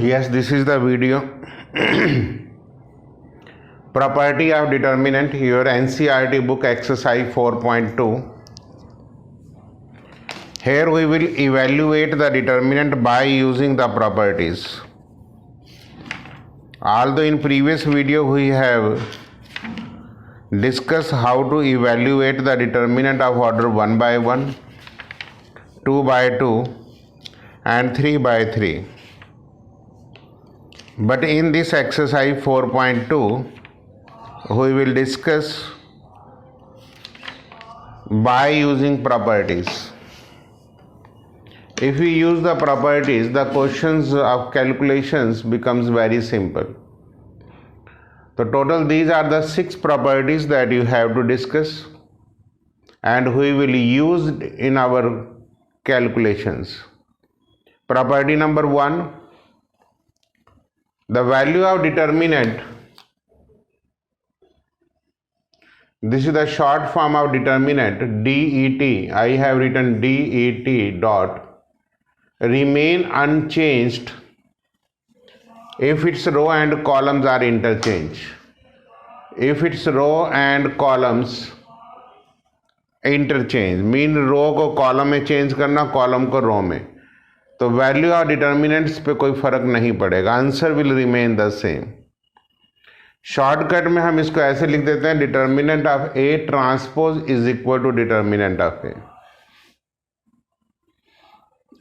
Yes, this is the video. Property of determinant, your NCERT book exercise 4.2. Here we will evaluate the determinant by using the properties. Although in previous video we have discussed how to evaluate the determinant of order 1 by 1, 2 by 2 and 3 by 3. But in this exercise 4.2, we will discuss by using properties. If we use the properties, the questions of calculations becomes very simple. So total these are the 6 properties that you have to discuss and we will use in our calculations. Property number 1, the value of determinant. This is the short form of determinant, DET. I have written DET dot remain unchanged if its row and columns are interchanged. If its row and columns interchange, mean रो को column में change करना, column को रो में, तो value of determinants पे कोई फर्क नहीं पड़ेगा, answer will remain the same. Shortcut में हम इसको ऐसे लिख देते हैं, determinant of A transpose is equal to determinant of A.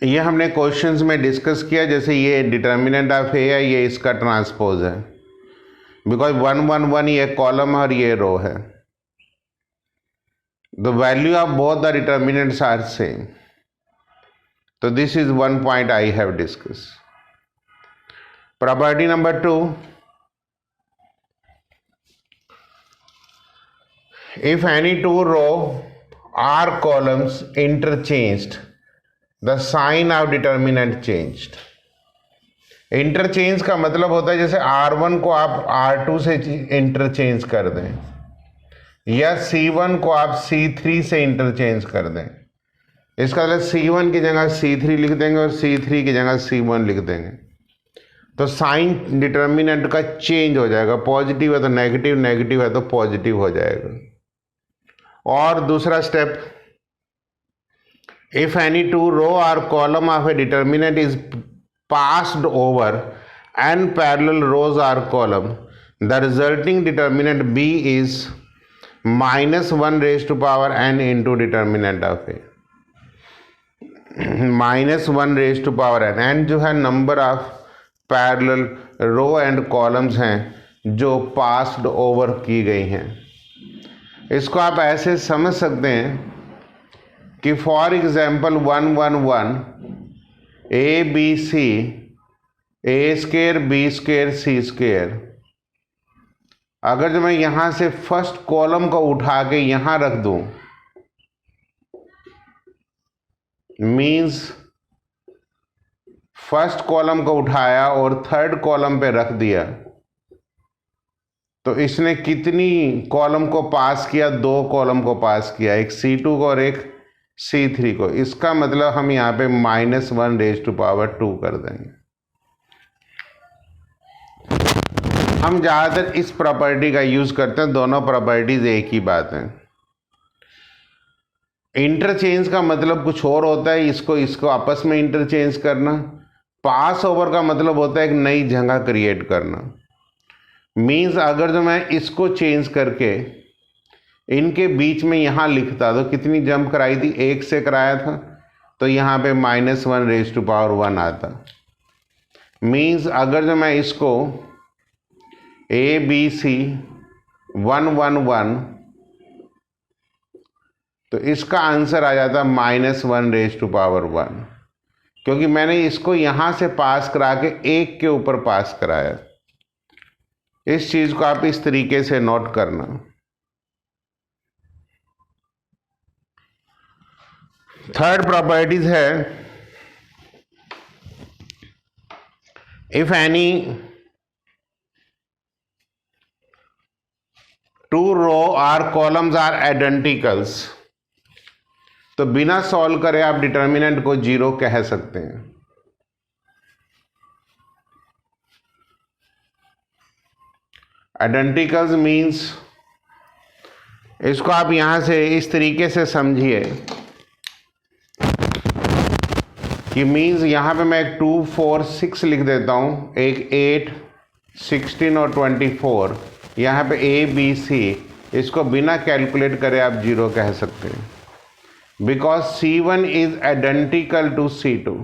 ये हमने क्वेश्चंस में डिस्कस किया, जैसे ये डिटर्मिनेंट ऑफ ए है, ये इसका ट्रांसपोज है, बिकॉज 1 1 1 ये कॉलम और ये रो है. The value of both the determinants are same. तो this is one point I have discuss. Property number 2, if any two row or columns interchanged, the sign of determinant changed. Interchange का मतलब होता है जैसे R1 को आप R2 से interchange कर दें या C1 को आप C3 से इंटरचेंज कर दें. इसका मतलब C1 की जगह C3 लिख देंगे और C3 की जगह C1 लिख देंगे, तो साइन डिटर्मिनेंट का चेंज हो जाएगा. पॉजिटिव है तो नेगेटिव, नेगेटिव है तो पॉजिटिव हो जाएगा. और दूसरा step, if any two row or column of a determinant is passed over n parallel rows or column, the resulting determinant B is minus 1 raised to power n into determinant of A. minus 1 raised to power n. n जो है number of parallel row and columns हैं जो passed over की गई हैं. इसको आप ऐसे समझ सकते हैं कि for example 1 1 1 A B C, A square B square C square, अगर जो मैं यहां से फर्स्ट कॉलम को उठा के यहां रख दूं, मीन्स फर्स्ट कॉलम को उठाया और थर्ड कॉलम पे रख दिया, तो इसने कितनी कॉलम को पास किया? 2 कॉलम को पास किया, एक C2 को और एक C3 को. इसका मतलब हम यहाँ पे minus 1 raised to power 2 कर देंगे. हम ज़्यादातर इस प्रॉपर्टी का यूज करते हैं, दोनों प्रॉपर्टीज एक ही बात है. इंटरचेंज का मतलब कुछ और होता है, इसको आपस में इंटरचेंज करना. पास ओवर का मतलब होता है एक नई जगह क्रिएट करना. मीन्स अगर जो मैं इसको चेंज करके इनके बीच में यहाँ लिखता तो कितनी जंप कराई थी? 1 से कराया था, तो यहाँ पे minus 1 raised to power 1 आता. मीन्स अगर जो मैं इसको ए बी सी 1 1 1, तो इसका आंसर आ जाता minus 1 raised to power 1, क्योंकि मैंने इसको यहाँ से पास करा के 1 के ऊपर पास कराया. इस चीज को आप इस तरीके से नोट करना. थर्ड प्रॉपर्टीज है, if any two row are columns are identicals, तो बिना सॉल्व करे आप डिटर्मिनेंट को 0 कह सकते हैं. आइडेंटिकल्स मीन्स, इसको आप यहां से इस तरीके से समझिए कि मीन्स यहां पे मैं एक 2 4 6 लिख देता हूं, एक 8 16 और 24, यहाँ पे ए बी सी, इसको बिना कैलकुलेट करे आप 0 कह सकते हैं, because C1 is identical to C2,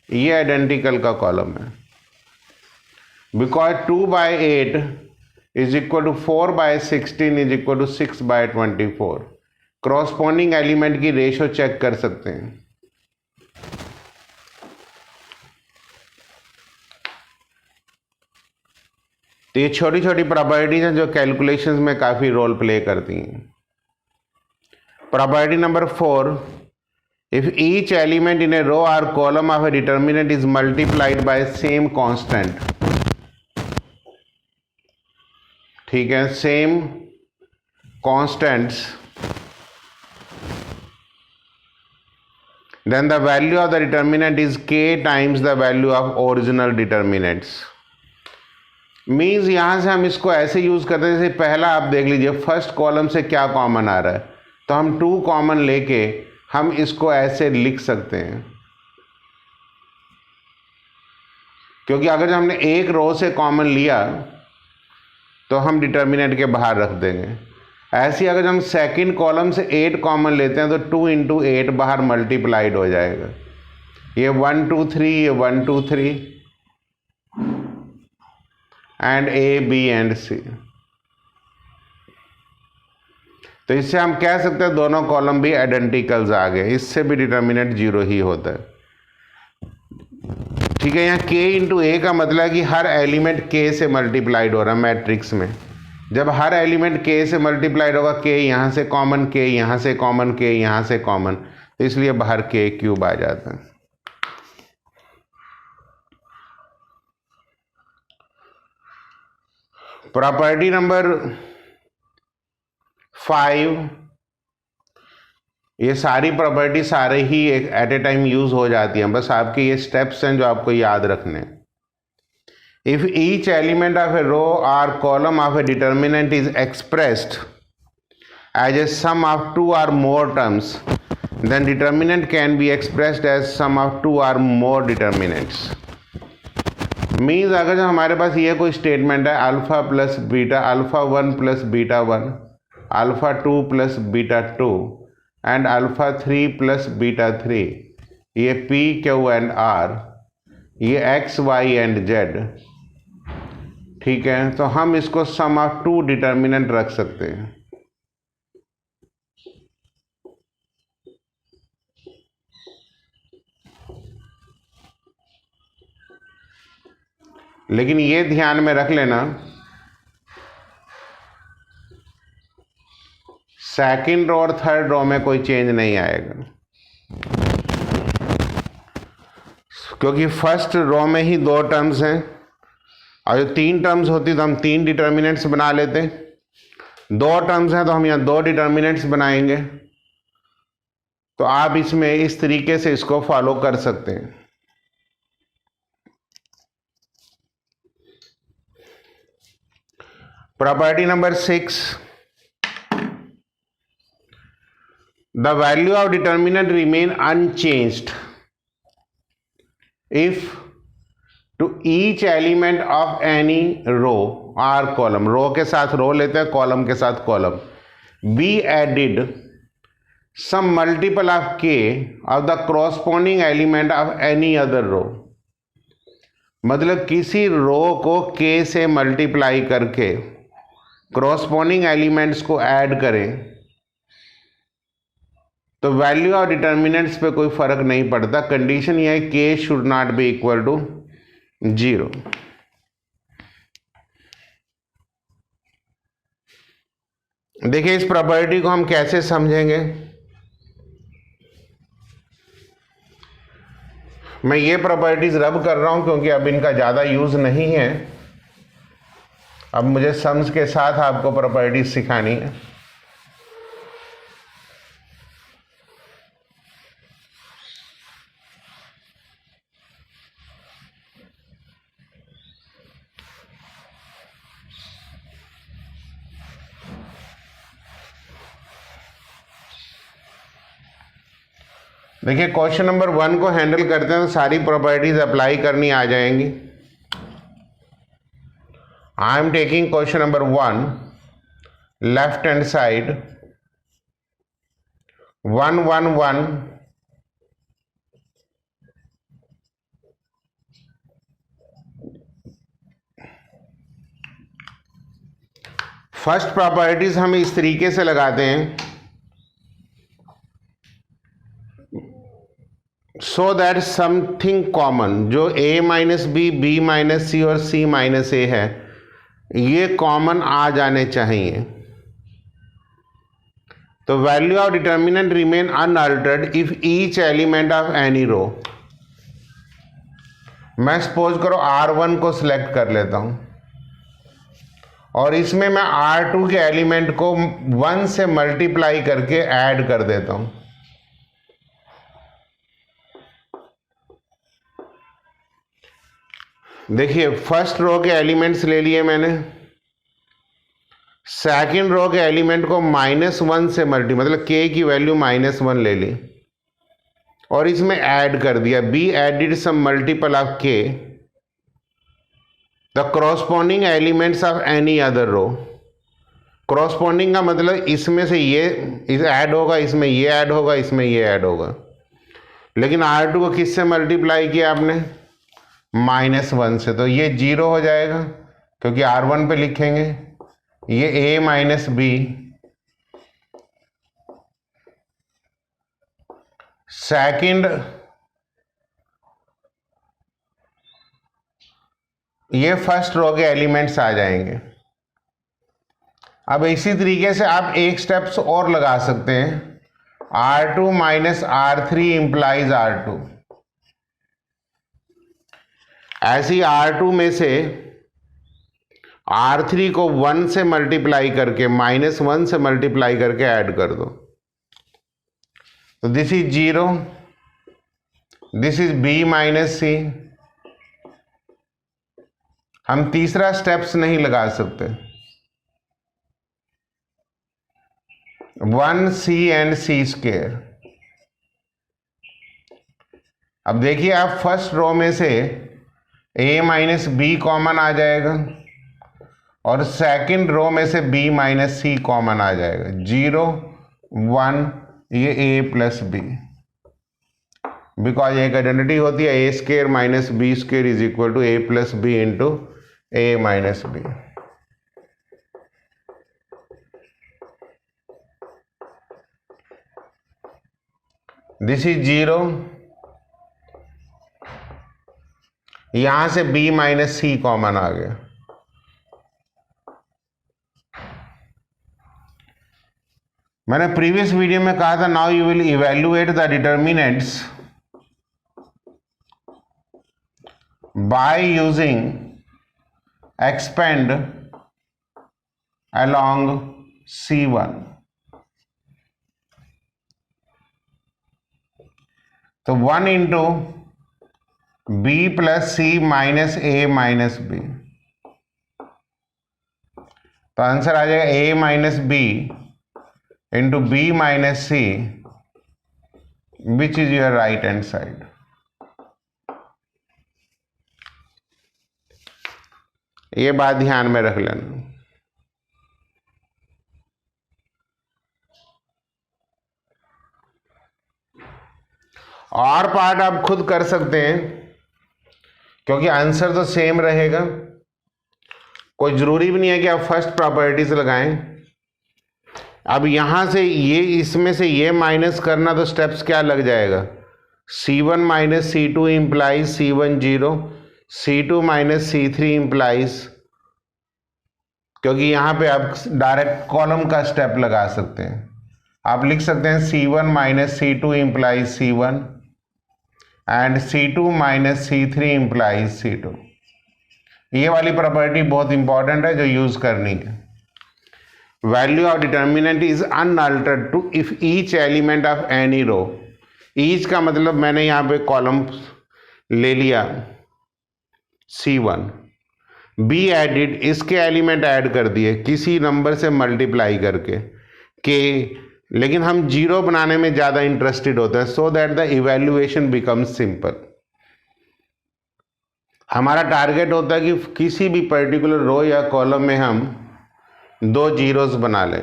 ये आइडेंटिकल का कॉलम है। Because 2/8 is equal to 4/16 is equal to 6/24, corresponding element की रेशो चेक कर सकते हैं। तो ये छोटी छोटी प्रॉपर्टीज हैं जो कैलकुलेशंस में काफी रोल प्ले करती हैं। Property number 4, if each element in a row और column of a determinant is multiplied by same constant, ठीक है, same constants, then the value of the determinant is k times the value of original determinants। Means यहां से हम इसको ऐसे use करते हैं, जैसे पहला आप देख लीजिए, फर्स्ट कॉलम से क्या कॉमन आ रहा है, तो हम 2 कॉमन लेके हम इसको ऐसे लिख सकते हैं, क्योंकि अगर हमने एक रो से कॉमन लिया तो हम डिटर्मिनेंट के बाहर रख देंगे। ऐसे अगर हम सेकंड कॉलम से 8 कॉमन लेते हैं तो 2 × 8 बाहर मल्टीप्लाइड हो जाएगा, ये 1 2 3, ये 1 2 3 एंड ए बी एंड सी। तो इससे हम कह सकते हैं दोनों कॉलम भी आइडेंटिकल्स आ गए, इससे भी डिटर्मिनेंट 0 ही होता है, ठीक है। यहाँ k × a का मतलब है कि हर एलिमेंट k से मल्टीप्लाइड हो रहा है मैट्रिक्स में। जब हर एलिमेंट k से मल्टीप्लाइड होगा, k यहाँ से कॉमन, k यहाँ से कॉमन, k यहाँ से कॉमन, तो इसलिए बाहर k³ आ जाता है। प्रॉपर्टी नंबर 5, ये सारी प्रॉपर्टी सारे ही एट ए टाइम यूज हो जाती हैं, बस आपके ये स्टेप्स हैं जो आपको याद रखने हैं। If each element of a row और column of a determinant is expressed as a sum of 2 or more terms, then determinant can be expressed as sum of 2 or more determinants। Means अगर हमारे पास ये कोई statement है, alpha plus beta, alpha 1 plus beta 1, alpha 2 plus beta 2 and alpha 3 plus beta 3, ये P Q and R, ये X Y and Z, ठीक है। तो हम इसको सम ऑफ 2 डिटर्मिनेंट रख सकते हैं। लेकिन ये ध्यान में रख लेना, सेकंड रो और थर्ड रो में कोई चेंज नहीं आएगा, क्योंकि फर्स्ट रो में ही 2 टर्म्स हैं, और जो 3 टर्म्स होती तो हम 3 डिटर्मिनेंट्स बना लेते। 2 टर्म्स हैं तो हम यहाँ 2 डिटर्मिनेंट्स बनाएंगे। तो आप इसमें इस तरीके से इसको फॉलो कर सकते हैं। Property number 6, the value of determinant remain unchanged if to each element of any row or column, रो के साथ रो लेते हैं, कॉलम के साथ column, be added some multiple of k of the corresponding element of any other row। मतलब किसी रो को k से मल्टीप्लाई करके corresponding एलिमेंट्स को ऐड करें तो वैल्यू ऑफ डिटर्मिनेंट्स पे कोई फर्क नहीं पड़ता। कंडीशन यह है k should not be equal to 0। देखिए इस प्रॉपर्टी को हम कैसे समझेंगे। मैं ये प्रॉपर्टीज रब कर रहा हूं क्योंकि अब इनका ज्यादा यूज नहीं है, अब मुझे सम्स के साथ आपको प्रॉपर्टीज सिखानी है। देखिए क्वेश्चन नंबर 1 को हैंडल करते हैं तो सारी प्रॉपर्टीज अप्लाई करनी आ जाएंगी। I am taking question number 1, left hand side 1 1 1 first properties हम इस तरीके से लगाते हैं सो दैट समथिंग कॉमन, जो a minus B, B minus C और c माइनस ए है, ये कॉमन आ जाने चाहिए। तो value of determinant remain unaltered if each element of any row, मैं सपोज करो R1 को सिलेक्ट कर लेता हूं और इसमें मैं R2 के एलिमेंट को 1 से मल्टीप्लाई करके ऐड कर देता हूं। देखिए फर्स्ट रो के एलिमेंट्स ले लिए मैंने, सेकंड रो के एलिमेंट को -1 से मतलब k की वैल्यू -1 ले ली और इसमें ऐड कर दिया। Be added some multiple of k the corresponding elements of any other row. Corresponding का मतलब इसमें से ये ऐड होगा, इसमें ये ऐड होगा, इसमें ये ऐड होगा। लेकिन R2 को किससे मल्टीप्लाई किया आपने? -1 से, तो ये 0 हो जाएगा क्योंकि R1 पे लिखेंगे। ये a माइनस बी, सेकंड ये फर्स्ट रो के एलिमेंट्स आ जाएंगे। अब इसी तरीके से आप एक स्टेप्स और लगा सकते हैं, R2 minus R3 implies R2। ऐसी R2 में से R3 को 1 से मल्टीप्लाई करके -1 से मल्टीप्लाई करके ऐड कर दो, तो this is 0, this is B minus C. हम तीसरा स्टेप्स नहीं लगा सकते, 1c एंड c स्क्वायर। अब देखिए आप फर्स्ट रो में से a माइनस बी कॉमन आ जाएगा और सेकंड रो में से b माइनस सी कॉमन आ जाएगा। 0 1 ये a प्लस बी, बिकॉज एक आइडेंटिटी होती है a square minus B square is equal to a plus B into a minus B. This is 0, यहां से b माइनस सी कॉमन आ गया। मैंने प्रीवियस वीडियो में कहा था now you will evaluate the determinants by using expand along C1। तो 1 into B plus C minus A minus B, तो आंसर आ जाएगा a minus B into B minus C, which is your right hand side. ये बात ध्यान में रख लेना। और पार्ट आप खुद कर सकते हैं क्योंकि आंसर तो सेम रहेगा, कोई जरूरी भी नहीं है कि आप फर्स्ट प्रॉपर्टीज लगाएं। अब यहां से ये इसमें से ये माइनस करना, तो स्टेप्स क्या लग जाएगा? C1 minus C2 implies C1 0, C2 minus C3 implies, क्योंकि यहां पे आप डायरेक्ट कॉलम का स्टेप लगा सकते हैं। आप लिख सकते हैं C1 minus C2 implies C1 and C2 minus C3 implies C2। ये वाली प्रॉपर्टी बहुत इंपॉर्टेंट है जो यूज करनी है। Value of determinant is unaltered to if each element of any row. Each का मतलब मैंने यहाँ पे कॉलम ले लिया C1, बी एडिड, इसके एलिमेंट ऐड कर दिए किसी नंबर से मल्टीप्लाई करके, k लेकिन हम जीरो बनाने में ज़्यादा इंटरेस्टेड होते हैं, so that the evaluation becomes simple. हमारा टारगेट होता है कि किसी भी पर्टिकुलर रो या कॉलम में हम 2 जीरोस बना लें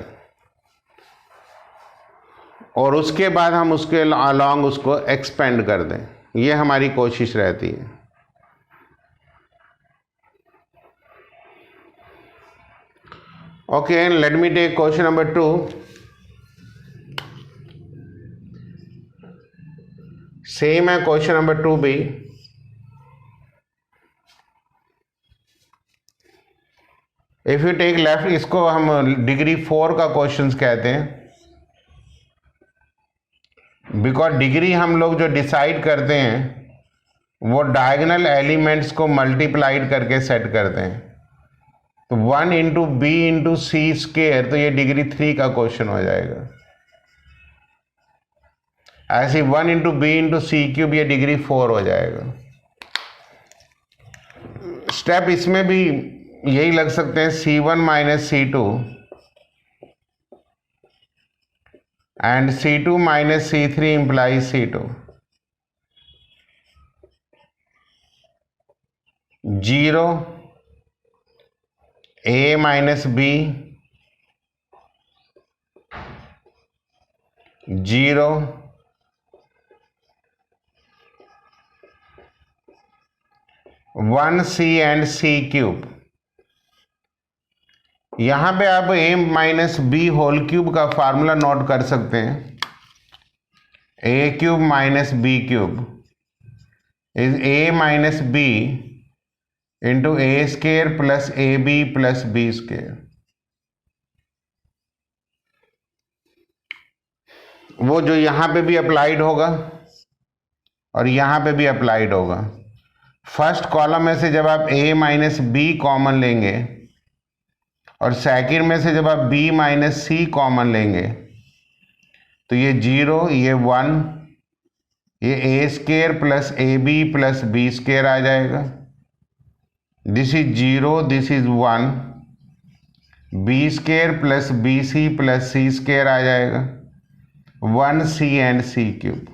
और उसके बाद हम उसके अलॉन्ग उसको एक्सपेंड कर दें। ये हमारी कोशिश रहती है। Okay, let me take question number 2। Same है क्वेश्चन नंबर 2 भी। इफ यू टेक लेफ्ट, इसको हम डिग्री 4 का क्वेश्चंस कहते हैं, बिकॉज डिग्री हम लोग जो डिसाइड करते हैं वो डायगोनल एलिमेंट्स को मल्टीप्लाइड करके सेट करते हैं। तो 1 इंटू बी इंटू सी स्केयर, तो ये डिग्री 3 का क्वेश्चन हो जाएगा। ऐसे 1 इंटू बी इंटू सी क्यूब, ये डिग्री 4 हो जाएगा। स्टेप इसमें भी यही लग सकते हैं, C1 minus C2 and C2 minus C3 implies C2। 0 A minus B, 0 1C and C cube. यहां पे आप a minus B whole cube का फार्मूला नोट कर सकते हैं। a cube minus B cube is a minus B into A square plus A B plus B square. वो जो यहां पे भी अप्लाइड होगा और यहां पे भी अप्लाइड होगा। फर्स्ट कॉलम में से जब आप a माइनस बी कॉमन लेंगे और सेकंड में से जब आप b माइनस सी कॉमन लेंगे, तो ये 0, ये 1, ये A square plus A B plus B square आ जाएगा। This is 0, this is 1, B square plus B C plus C square आ जाएगा। 1C and C cube.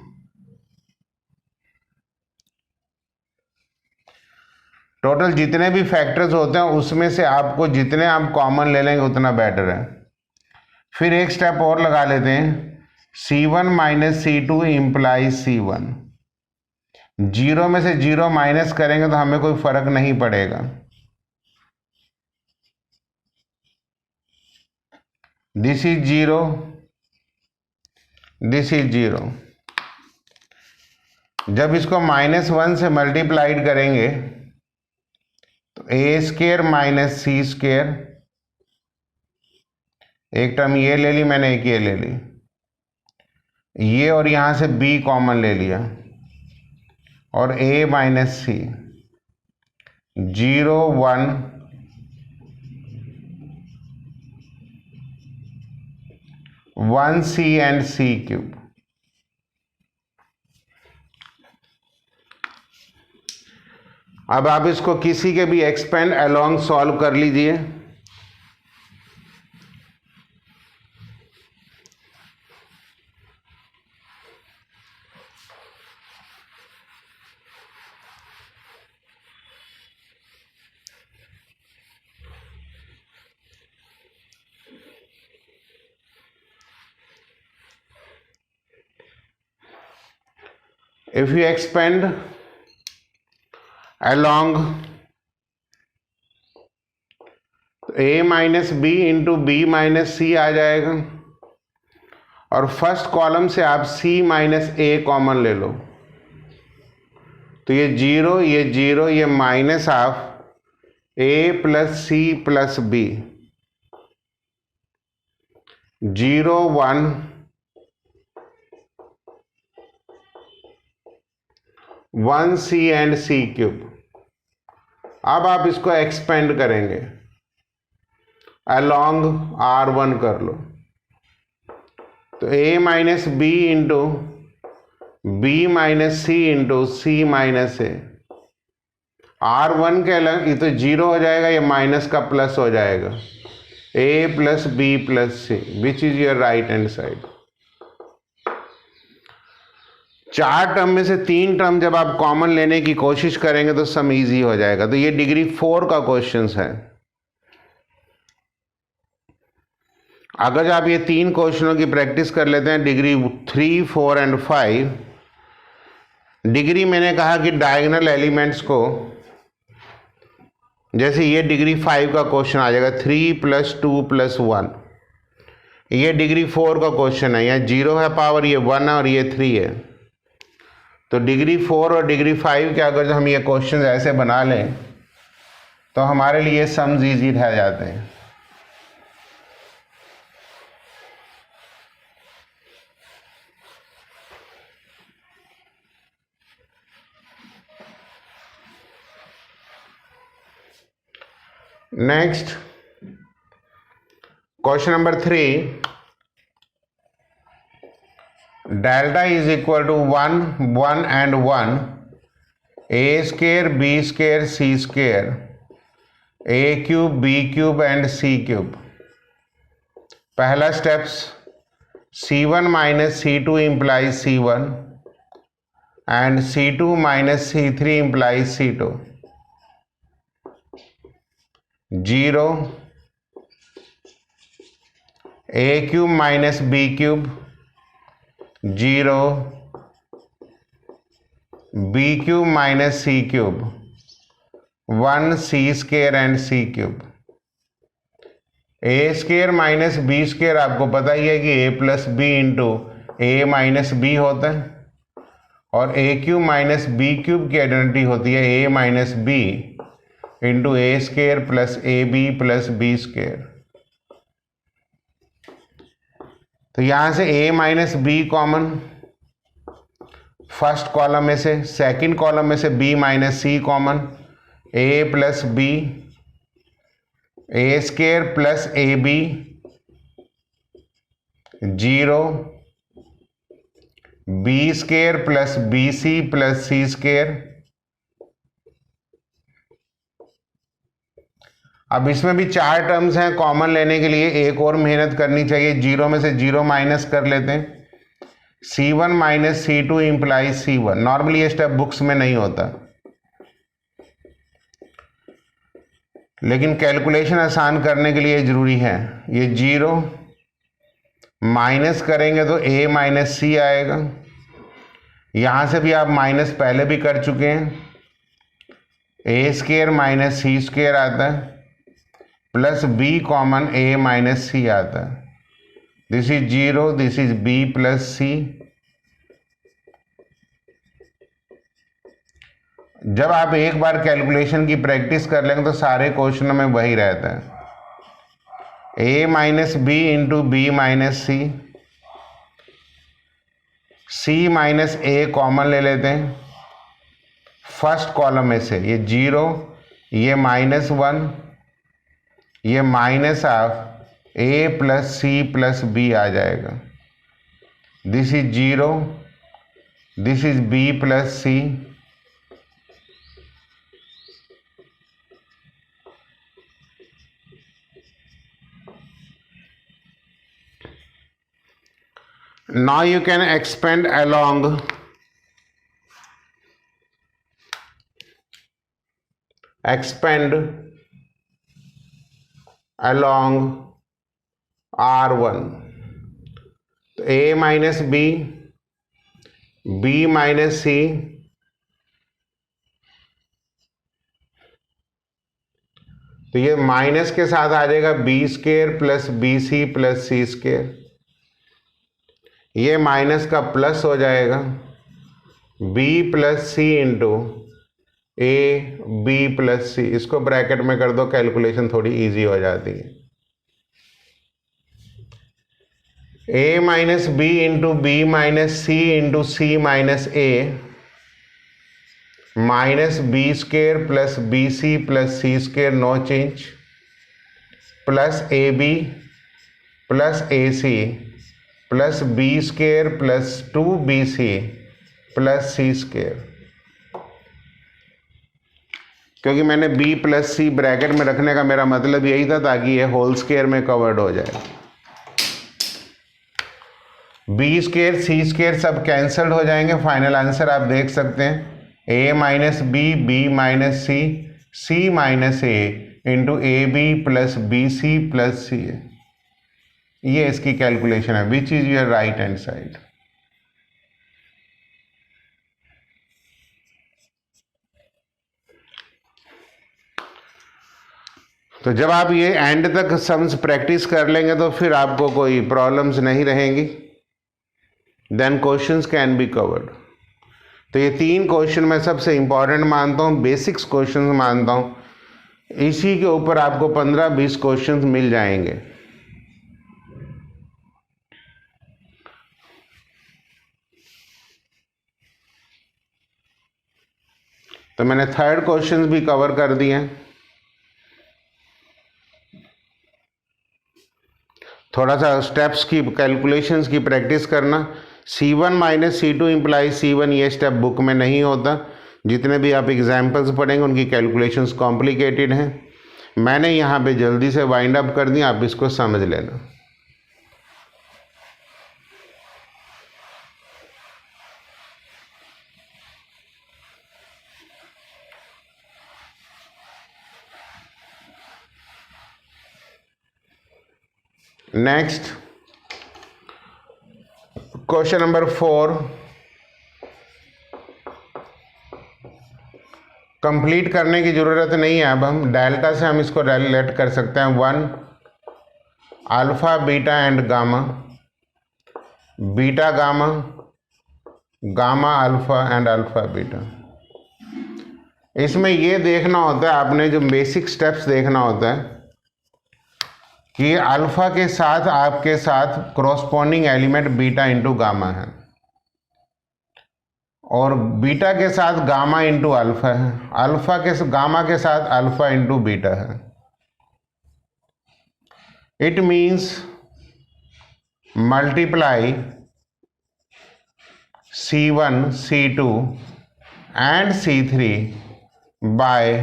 Total जितने भी फैक्टर्स होते हैं उसमें से आपको जितने आप कॉमन ले लेंगे उतना बेटर है। फिर एक स्टेप और लगा लेते हैं, C1 minus C2 implies C1। 0 में से 0 माइनस करेंगे तो हमें कोई फर्क नहीं पड़ेगा। This is 0, this is 0। जब इसको -1 से मल्टीप्लाइड करेंगे तो ए स्केयर माइनस सी स्केयर, एक टर्म ये ले ली मैंने, एक ये ले ली, ये और यहां से b कॉमन ले लिया और a minus C. 0 1 1C and C cube. अब आप इसको किसी के भी एक्सपेंड अलोंग सॉल्व कर लीजिए। If you expand along a minus B into B minus C आ जाएगा और फर्स्ट कॉलम से आप c माइनस ए कॉमन ले लो, तो ये 0, ये 0, ये minus of a plus C plus B. 0 1 1C and C cube. अब आप इसको एक्सपेंड करेंगे, अलोंग R1 कर लो, तो a minus B into B minus C into C minus A. R1 के अलग ये तो 0 हो जाएगा, ये माइनस का प्लस हो जाएगा, a plus B plus C, which is your right hand side. 4 term में से 3 टर्म जब आप कॉमन लेने की कोशिश करेंगे तो सम इजी हो जाएगा। तो ये डिग्री 4 का क्वेश्चन है। अगर आप ये 3 क्वेश्चनों की प्रैक्टिस कर लेते हैं, डिग्री 3, 4 एंड 5, डिग्री मैंने कहा कि डायगोनल एलिमेंट्स को, जैसे ये डिग्री 5 का क्वेश्चन आ जाएगा 3 + 2 + 1, ये डिग्री 4 का क्वेश्चन है, यहाँ 0 है पावर, ये 1 है और ये 3 है। तो डिग्री 4 और डिग्री 5 के अगर हम ये क्वेश्चन ऐसे बना लें तो हमारे लिए सम्स ईजी रह जाते हैं। Next question number 3, delta is equal to 1, 1 and 1, a² b² c², a³ b³ and c³। पहला steps c1 - c2 implies c1 and c2 - c3 implies c2। 0 a³ - b³, 0 b³ - c³, 1 c² and c³। a² - b² आपको पता ही है कि a + b into a - b होता है, और a³ - b³ की identity होती है a - b into a² + ab + b²। तो यहां से a - b common first column में से, सेकंड कॉलम में से b - c common, a + b, a² + ab, 0 b² + bc + c²। अब इसमें भी 4 टर्म्स हैं, कॉमन लेने के लिए एक और मेहनत करनी चाहिए। 0 में से 0 माइनस कर लेते हैं। c1 - c2 implies c1। Normally ये स्टेप बुक्स में नहीं होता, लेकिन कैलकुलेशन आसान करने के लिए जरूरी है। ये 0 माइनस करेंगे तो a - c आएगा। यहां से भी आप माइनस पहले भी कर चुके हैं, a² - c² आता है, plus b common a - c आता है। This is 0, this is b + c। जब आप एक बार कैलकुलेशन की प्रैक्टिस कर लेंगे तो सारे क्वेश्चनों में वही रहता है। a - b into b - c, c - a common ले लेते हैं फर्स्ट कॉलम में से। ये 0, ये -1, ये minus of a + c + b आ जाएगा। This is 0, this is b + c। Now you can expand along R1। तो a - b, b - c, तो ये माइनस के साथ आ जाएगा b² + bc + c²। ये माइनस का प्लस हो जाएगा b + c into a b + c। इसको ब्रैकेट में कर दो, कैलकुलेशन थोड़ी इजी हो जाती है। a - b into b - c into c - a, minus b² + bc + c², no change, plus ab + ac plus b² + 2bc + c²। क्योंकि मैंने b + c ब्रैकेट में रखने का मेरा मतलब यही था ताकि ये होल स्क्वायर में कवर्ड हो जाए। बी स्क्वायर सी स्क्वायर सब कैंसल्ड हो जाएंगे, फाइनल आंसर आप देख सकते हैं A minus B minus C minus A into A B plus B C plus C A. ये इसकी कैलकुलेशन है, which is your right hand side. तो जब आप ये एंड तक सम्स प्रैक्टिस कर लेंगे तो फिर आपको कोई प्रॉब्लम्स नहीं रहेंगी, then questions can be covered. तो ये 3 क्वेश्चन मैं सबसे इंपॉर्टेंट मानता हूँ, बेसिक्स क्वेश्चन मानता हूँ। इसी के ऊपर आपको 15-20 क्वेश्चंस मिल जाएंगे। तो मैंने 3rd क्वेश्चंस भी कवर कर दिए हैं। थोड़ा सा स्टेप्स की कैलकुलेशंस की प्रैक्टिस करना। C1 minus C2 imply C1, ये स्टेप बुक में नहीं होता। जितने भी आप एग्जाम्पल्स पढ़ेंगे उनकी कैलकुलेशंस कॉम्प्लिकेटेड हैं। मैंने यहाँ पे जल्दी से वाइंड अप कर दिया, आप इसको समझ लेना। नेक्स्ट क्वेश्चन नंबर 4 कंप्लीट करने की ज़रूरत नहीं है। अब हम डेल्टा से हम इसको रिलेट कर सकते हैं। 1 alpha beta and gamma, beta gamma, gamma alpha and alpha beta. इसमें ये देखना होता है, आपने जो बेसिक स्टेप्स देखना होता है कि अल्फ़ा के साथ आपके साथ corresponding element beta into gamma है और बीटा के साथ गामा इंटू अल्फ़ा है, अल्फ़ा के गामा के साथ अल्फ़ा इंटू बीटा है। It means multiply C1 C2 and C3 bye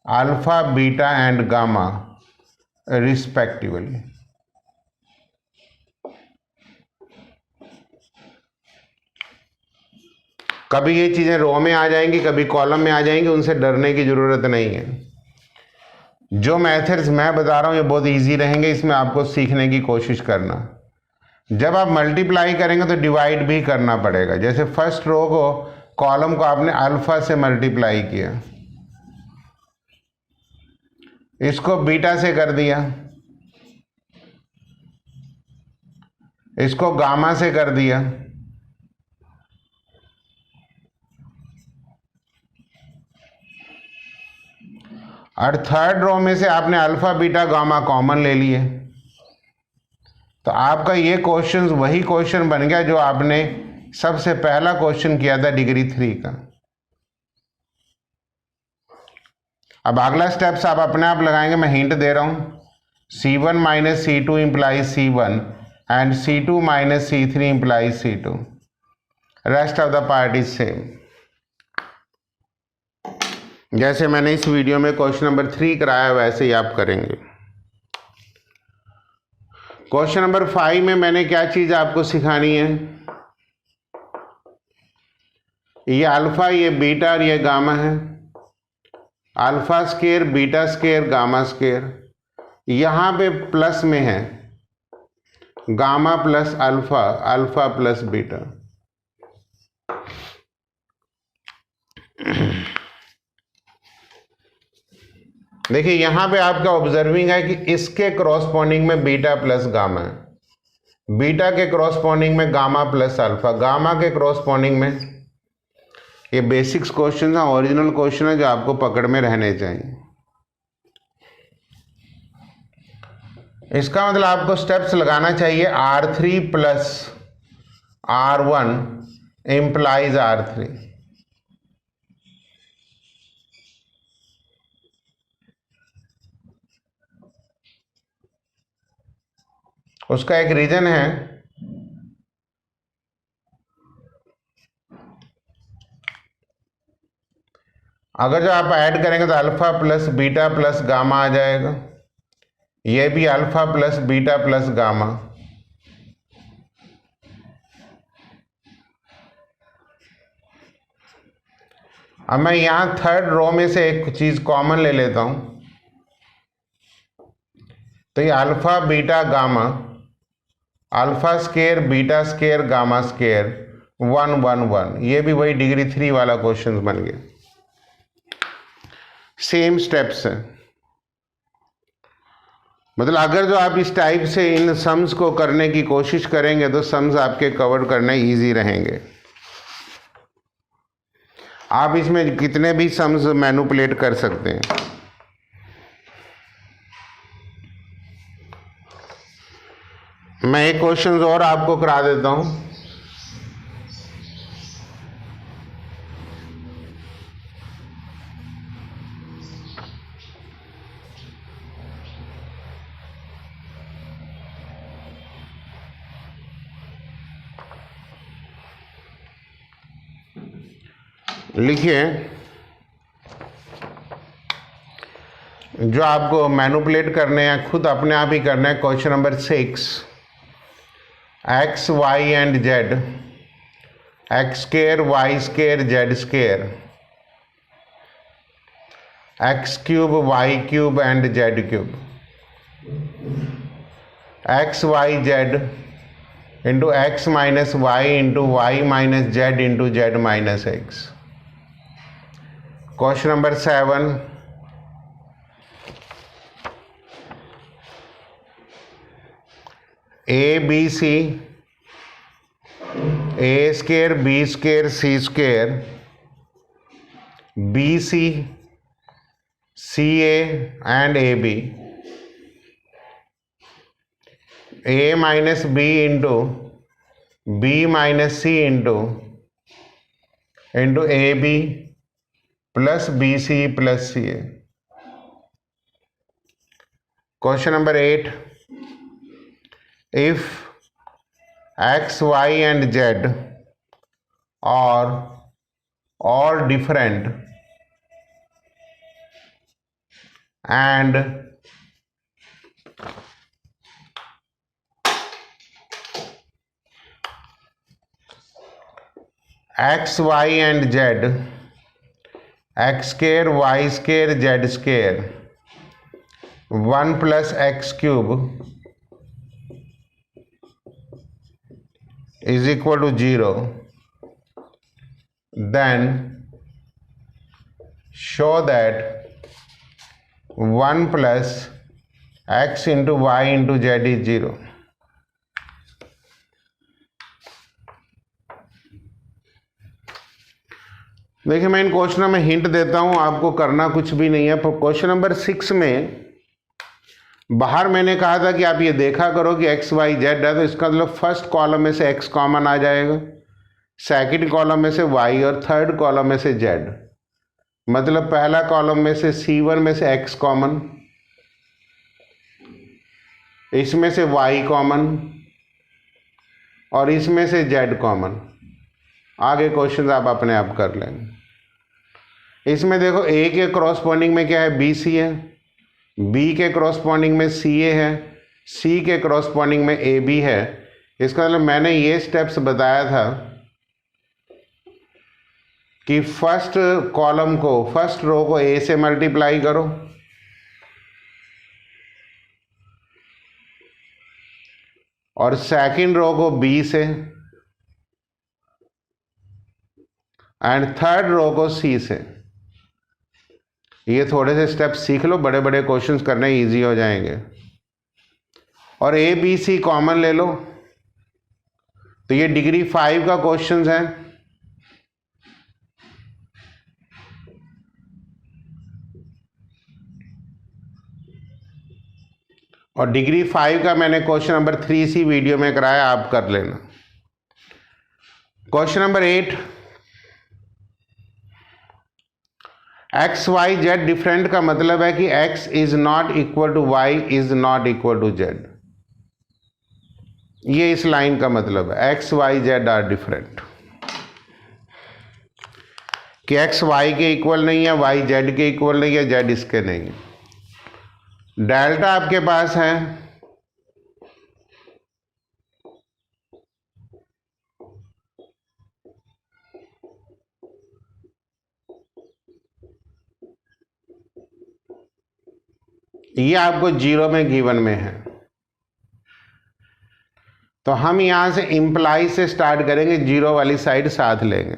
alpha beta and gamma respectively. कभी ये चीज़ें रो में आ जाएंगी, कभी कॉलम में आ जाएंगी, उनसे डरने की ज़रूरत नहीं है। जो मेथड्स मैं बता रहा हूँ ये बहुत इजी रहेंगे, इसमें आपको सीखने की कोशिश करना। जब आप मल्टीप्लाई करेंगे तो डिवाइड भी करना पड़ेगा। जैसे फर्स्ट रो को, कॉलम को आपने अल्फ़ा से मल्टीप्लाई किया, इसको बीटा से कर दिया, इसको गामा से कर दिया, और थर्ड रो में से आपने अल्फ़ा बीटा गामा कॉमन ले लिए। तो आपका ये क्वेश्चन वही क्वेश्चन बन गया जो आपने सबसे पहला क्वेश्चन किया था डिग्री 3 का। अब अगला स्टेप्स आप अपने आप लगाएंगे, मैं हिंट दे रहा हूं। C1 minus C2 imply C1 and C2 minus C3 imply C2। Rest of the part is same. जैसे मैंने इस वीडियो में क्वेश्चन नंबर 3 कराया वैसे ही आप करेंगे। क्वेश्चन नंबर 5 में मैंने क्या चीज आपको सिखानी है, ये अल्फा, ये बीटा और ये गामा है। Alpha square, beta square, gamma square. यहां पे प्लस में है gamma plus alpha, alpha plus beta. देखिए यहां पे आपका ऑब्जर्विंग है कि इसके क्रॉसपोंडिंग में बीटा प्लस गामा है, बीटा के क्रॉसपोंडिंग में गामा प्लस अल्फा, गामा के क्रॉसपोंडिंग में। ये बेसिक्स क्वेश्चन है, ओरिजिनल क्वेश्चन है जो आपको पकड़ में रहने चाहिए। इसका मतलब आपको स्टेप्स लगाना चाहिए R3 plus R1 implies R3। उसका एक रीजन है, अगर जो आप ऐड करेंगे तो alpha plus beta plus gamma आ जाएगा। ये भी alpha plus beta plus gamma. अब मैं यहाँ थर्ड रो में से एक चीज कॉमन ले लेता हूं, तो ये alpha beta gamma, alpha square beta square gamma square 1 1 1, ये भी वही डिग्री 3 वाला क्वेश्चन बन गया। सेम स्टेप्स है, मतलब अगर जो आप इस टाइप से इन सम्स को करने की कोशिश करेंगे तो सम्स आपके कवर करने इजी रहेंगे। आप इसमें कितने भी सम्स मैनिपुलेट कर सकते हैं। मैं एक क्वेश्चन और आपको करा देता हूं। लिखिए, जो आपको मैनिपुलेट करने हैं खुद अपने आप ही करना है। Question number 6, X Y and Z, X square Y square Z square, X cube Y cube and Z cube, X Y Z into X minus Y into Y minus Z into Z minus X. Question number 7, A B C, A square B square C square, B C C A and A B, A minus B into B minus C into A B plus B C plus C A. Question number 8, if x y and z are all different and x y and z, x square y square z square 1 plus x cube is equal to 0, then show that 1 plus x into y into z is 0। देखिए, मैं इन क्वेश्चनों में hint देता हूं, आपको करना कुछ भी नहीं है। क्वेश्चन नंबर 6 में बाहर मैंने कहा था कि आप ये देखा करो कि एक्स वाई जेड है, तो इसका मतलब फर्स्ट कॉलम में से एक्स कॉमन आ जाएगा, सेकंड कॉलम में से वाई और थर्ड कॉलम में से जेड। मतलब पहला कॉलम में से C1 में से एक्स कॉमन, इसमें से वाई कॉमन और इसमें से जेड कॉमन। आगे क्वेश्चन आप अपने आप कर लेंगे। इसमें देखो, ए के क्रॉसपोंडिंग में क्या है, बी सी है, बी के क्रॉसपोंडिंग में सी ए है, सी के क्रॉसपोंडिंग में ए बी है। इसका मतलब मैंने ये स्टेप्स बताया था कि फर्स्ट कॉलम को, फर्स्ट रो को ए से मल्टीप्लाई करो और सेकंड रो को बी से एंड थर्ड रो को सी से। ये थोड़े से स्टेप्स सीख लो, बड़े बड़े क्वेश्चंस करने इजी हो जाएंगे। और ए बी सी कॉमन ले लो, तो ये डिग्री 5 का क्वेश्चंस है। और डिग्री 5 का मैंने क्वेश्चन नंबर 3C वीडियो में कराया, आप कर लेना। Question number 8, X Y Z different का मतलब है कि X is not equal to Y is not equal to Z. ये इस लाइन का मतलब है, X Y Z are different, कि एक्स वाई के इक्वल नहीं है, वाई जेड के इक्वल नहीं है, जेड इसके नहीं है। डेल्टा आपके पास है ये आपको 0 में गिवन में है। तो हम यहां से इंप्लाई से स्टार्ट करेंगे, 0 वाली साइड साथ लेंगे।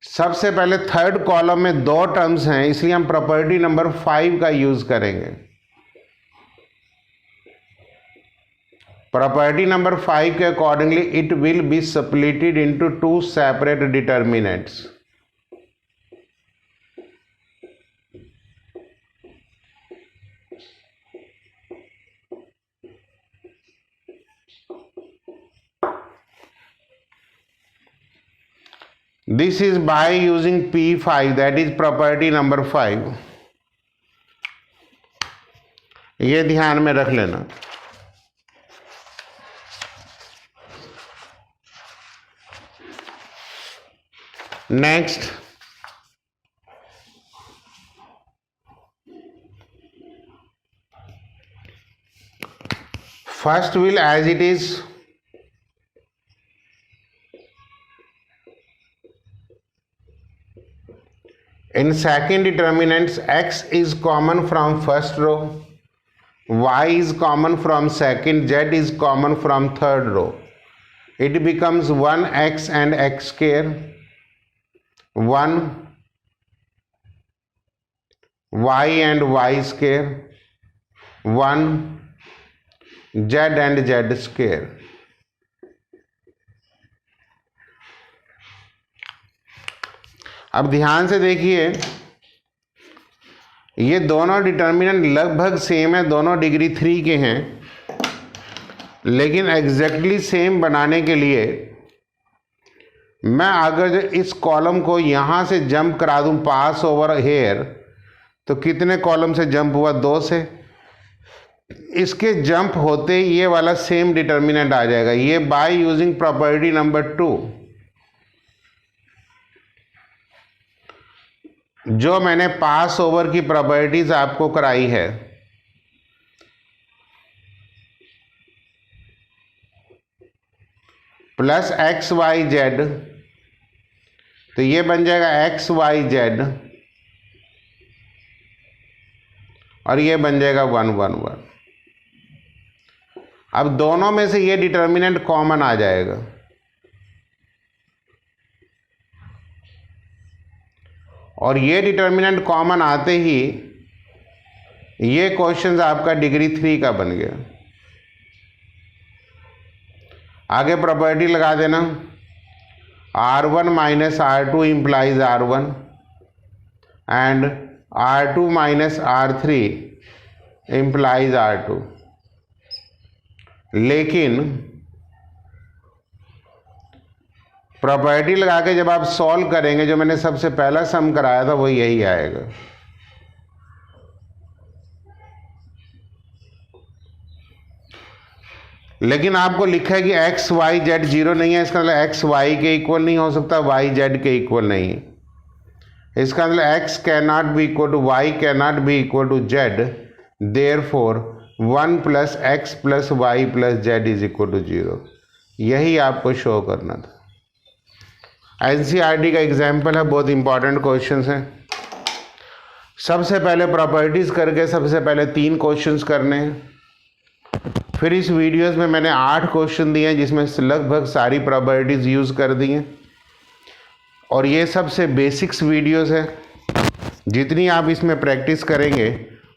सबसे पहले थर्ड कॉलम में 2 टर्म्स हैं, इसलिए हम प्रॉपर्टी नंबर 5 का यूज करेंगे। प्रॉपर्टी नंबर 5 के accordingly it will be splitted into 2 separate determinants. This is by using P5, that is property number 5. ये ध्यान में रख लेना। Next, first will as it is, in second determinants x is common from first row, y is common from second, z is common from third row. It becomes 1x and x square, 1 y and y square, 1 z and z square. अब ध्यान से देखिए, ये दोनों determinant लगभग same है, दोनों degree 3 के हैं, लेकिन एग्जैक्टली सेम बनाने के लिए मैं अगर जो इस कॉलम को यहाँ से जंप करा दूँ पास ओवर हेयर, तो कितने कॉलम से जंप हुआ? 2 से। इसके जंप होते ही ये वाला सेम डिटर्मिनेंट आ जाएगा। ये बाय यूजिंग प्रॉपर्टी नंबर 2, जो मैंने पास ओवर की प्रॉपर्टीज आपको कराई है, प्लस एक्स वाई जेड, तो ये बन जाएगा एक्स वाई जेड, और ये बन जाएगा 1 1 1। अब दोनों में से ये डिटर्मिनेंट कॉमन आ जाएगा, और ये डिटर्मिनेंट कॉमन आते ही ये क्वेश्चन आपका डिग्री 3 का बन गया। आगे प्रॉपर्टी लगा देना, R1 minus R2 implies R1 and R2 minus R3 implies R2। लेकिन प्रॉपर्टी लगा के जब आप सॉल्व करेंगे, जो मैंने सबसे पहला सम कराया था वो यही आएगा। लेकिन आपको लिखा है कि एक्स वाई जेड 0 नहीं है, इसका मतलब एक्स वाई के इक्वल नहीं हो सकता, वाई जेड के इक्वल नहीं है। इसका मतलब X can not be equal to Y, can not be equal to Z, therefore 1 plus X plus Y plus Z is equal to 0। यही आपको शो करना था। एनसीईआरटी का एग्जाम्पल है, बहुत इंपॉर्टेंट क्वेश्चन हैं। सबसे पहले प्रॉपर्टीज करके सबसे पहले 3 क्वेश्चंस करने हैं। फिर इस वीडियोस में मैंने 8 क्वेश्चन दिए हैं, जिसमें से लगभग सारी प्रॉपर्टीज यूज़ कर दी हैं, और ये सबसे बेसिक्स वीडियोस है। जितनी आप इसमें प्रैक्टिस करेंगे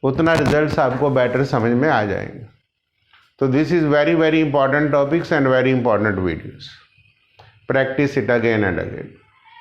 उतना रिजल्ट्स आपको बेटर समझ में आ जाएंगे। तो this is very very important topics and very important videos. Practice it again and again.